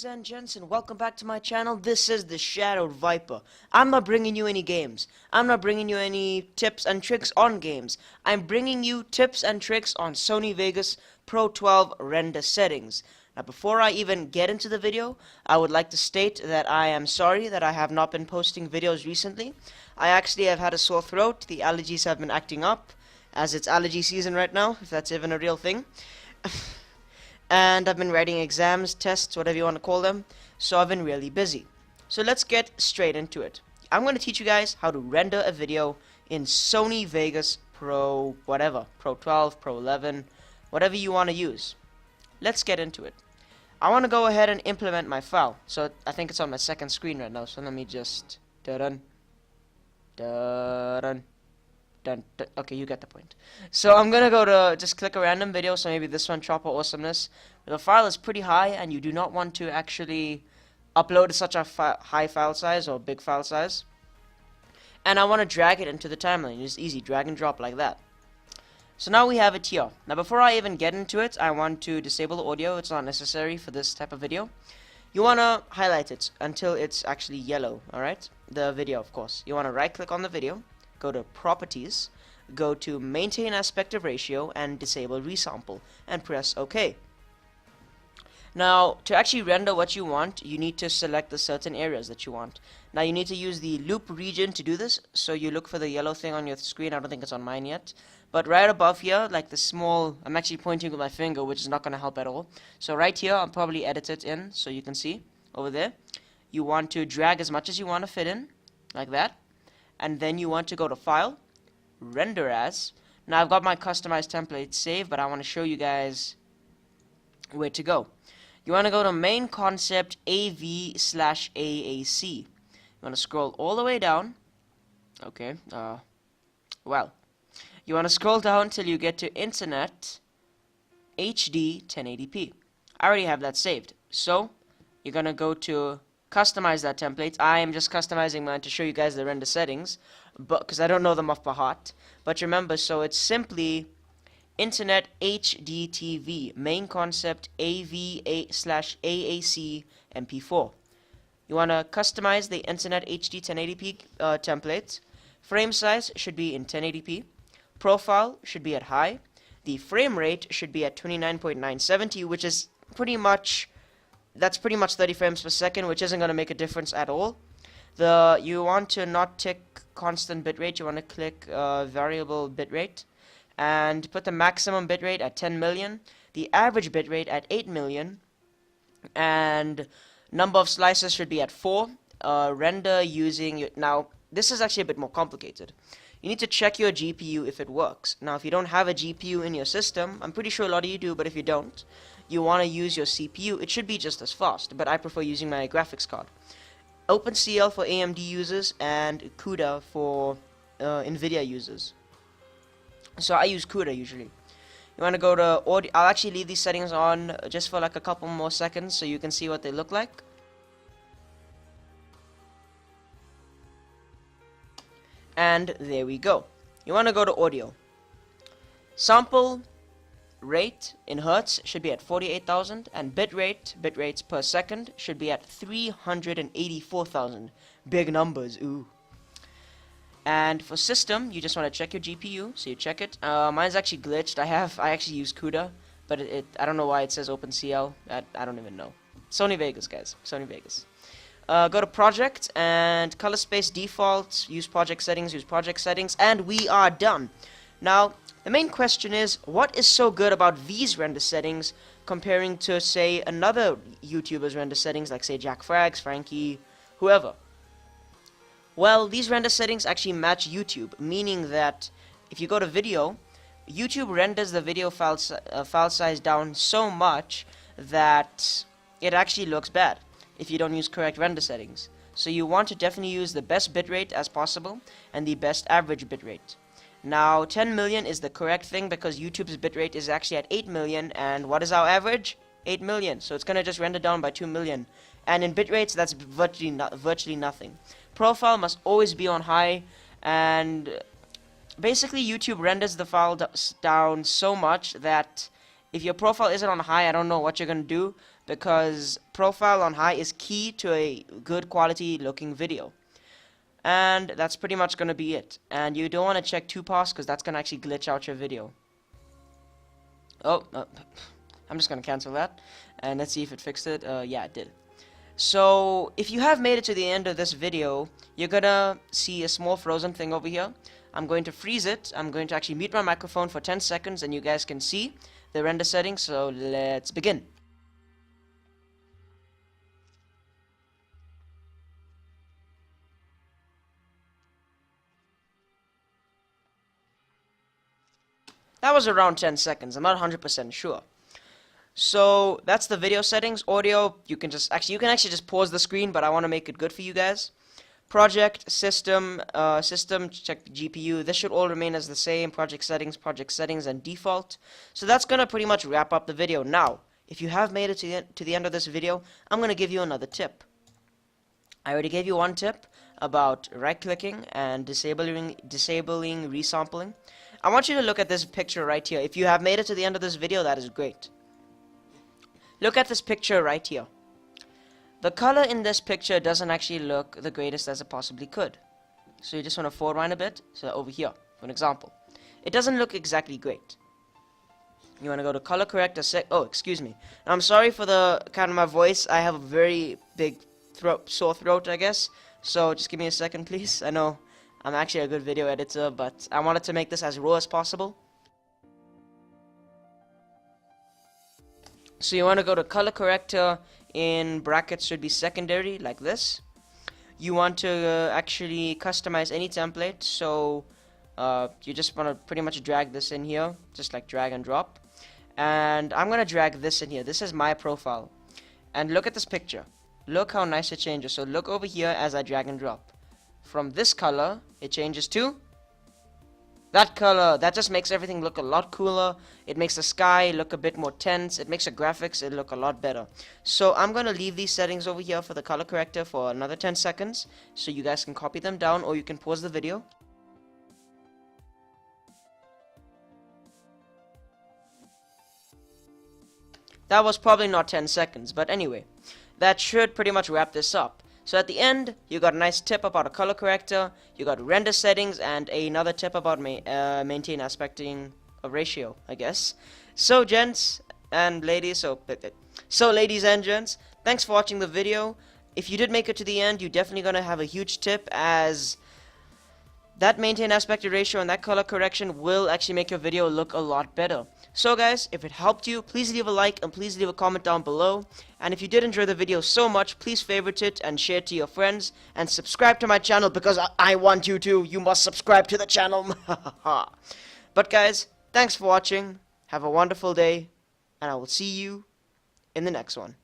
Ladies and gents, and welcome back to my channel. This is the AShadowedViper. I'm not bringing you any games. I'm not bringing you any tips and tricks on games. I'm bringing you tips and tricks on Sony Vegas Pro 12 render settings. Now, before I even get into the video, I would like to state that I am sorry that I have not been posting videos recently. I actually have had a sore throat. The allergies have been acting up, as it's allergy season right now, if that's even a real thing. And I've been writing exams, tests, whatever you want to call them, so I've been really busy. So let's get straight into it. I'm going to teach you guys how to render a video in Sony Vegas Pro whatever, Pro 12, Pro 11, whatever you want to use. Let's get into it. I want to go ahead and implement my file. So I think it's on my second screen right now, so let me just dun. Okay, you get the point. So I'm gonna go to just click a random video, so maybe this one, Chopper Awesomeness. The file is pretty high, and you do not want to actually upload to such a high file size or big file size. And I want to drag it into the timeline. It's easy, drag and drop like that. So now we have it here. Now before I even get into it, I want to disable the audio. It's not necessary for this type of video. You want to highlight it until it's actually yellow, alright? The video, of course. You want to right click on the video, go to Properties, go to Maintain Aspect Ratio, and disable Resample, and press OK. Now, to actually render what you want, you need to select the certain areas that you want. Now, you need to use the loop region to do this, so you look for the yellow thing on your screen. I don't think it's on mine yet. But right above here, like the small, I'm actually pointing with my finger, which is not going to help at all. So right here, I'll probably edit it in, so you can see, over there. You want to drag as much as you want to fit in, like that. And then you want to go to File, Render As. Now I've got my customized template saved, but I want to show you guys where to go. You want to go to Main Concept AV/AAC. You want to scroll all the way down. Okay, well, you want to scroll down till you get to Internet HD 1080p. I already have that saved. So you're going to go to customize that template. I am just customizing mine to show you guys the render settings, but because I don't know them off by heart. But remember, so it's simply Internet HD TV, Main Concept AV/AAC MP4. You want to customize the Internet HD 1080p template. Frame size should be in 1080p. Profile should be at high. The frame rate should be at 29.970, which is pretty much, that's pretty much 30 frames per second, which isn't going to make a difference at all. You want to not tick constant bitrate. You want to click variable bitrate and put the maximum bitrate at 10 million, the average bitrate at 8 million, and number of slices should be at 4. Render using, now this is actually a bit more complicated. You need to check your GPU if it works. Now if you don't have a GPU in your system, I'm pretty sure a lot of you do, but if you don't, you want to use your CPU. It should be just as fast, but I prefer using my graphics card. OpenCL for AMD users and CUDA for NVIDIA users. So I use CUDA usually. You want to go to audio. I'll actually leave these settings on just for like a couple more seconds so you can see what they look like. And there we go. You want to go to audio. Sample rate in hertz should be at 48,000, and bitrates per second should be at 384,000. Big numbers, ooh. And for system, you just want to check your GPU, so you check it. Mine's actually glitched. I actually use CUDA, but I don't know why it says OpenCL. I don't even know. Sony Vegas, guys. Sony Vegas. Go to project and color space defaults. Use project settings. And we are done. Now, the main question is, what is so good about these render settings comparing to, say, another YouTuber's render settings, like, say, Jack Frags, Frankie, whoever? Well, these render settings actually match YouTube, meaning that if you go to video, YouTube renders the video file size down so much that it actually looks bad if you don't use correct render settings. So you want to definitely use the best bitrate as possible and the best average bitrate. Now, 10 million is the correct thing because YouTube's bitrate is actually at 8 million, and what is our average? 8 million, so it's going to just render down by 2 million. And in bitrates, that's virtually nothing. Profile must always be on high, and basically YouTube renders the file down so much that if your profile isn't on high, I don't know what you're going to do, because profile on high is key to a good quality looking video. And that's pretty much going to be it. And you don't want to check 2pass because that's going to actually glitch out your video. Oh, I'm just going to cancel that. And let's see if it fixed it. Yeah, it did. So, if you have made it to the end of this video, you're going to see a small frozen thing over here. I'm going to freeze it. I'm going to actually mute my microphone for 10 seconds and you guys can see the render settings. So, let's begin. That was around 10 seconds. I'm not 100% sure. So that's the video settings. Audio, you can actually just pause the screen, but I want to make it good for you guys. Project, system, check the GPU. This should all remain as the same. Project settings, and default. So that's gonna pretty much wrap up the video. Now, if you have made it to the end of this video, I'm gonna give you another tip. I already gave you one tip about right-clicking and disabling resampling. I want you to look at this picture right here. If you have made it to the end of this video, that is great. Look at this picture right here. The color in this picture doesn't actually look the greatest as it possibly could. So you just want to forewind a bit. So over here, for an example. It doesn't look exactly great. You want to go to color corrector. Oh, excuse me. Now, I'm sorry for the kind of my voice. I have a very big sore throat, I guess. So just give me a second, please. I know I'm actually a good video editor, but I wanted to make this as raw as possible. So you want to go to color corrector, in brackets should be secondary, like this. You want to actually customize any template, so you just want to pretty much drag this in here, just like drag and drop. And I'm going to drag this in here. This is my profile. And look at this picture. Look how nice it changes. So look over here as I drag and drop. From this color, it changes to that color. That just makes everything look a lot cooler. It makes the sky look a bit more tense. It makes the graphics look a lot better. So I'm going to leave these settings over here for the color corrector for another 10 seconds. So you guys can copy them down or you can pause the video. That was probably not 10 seconds, but anyway. That should pretty much wrap this up. So at the end, you got a nice tip about a color corrector, you got render settings, and another tip about maintain aspecting a ratio, I guess. So gents and ladies, ladies and gents, thanks for watching the video. If you did make it to the end, you're definitely gonna have a huge tip, as that maintain aspect ratio and that color correction will actually make your video look a lot better. So guys, if it helped you, please leave a like and please leave a comment down below. And if you did enjoy the video so much, please favorite it and share it to your friends. And subscribe to my channel because I want you to. You must subscribe to the channel. But guys, thanks for watching. Have a wonderful day. And I will see you in the next one.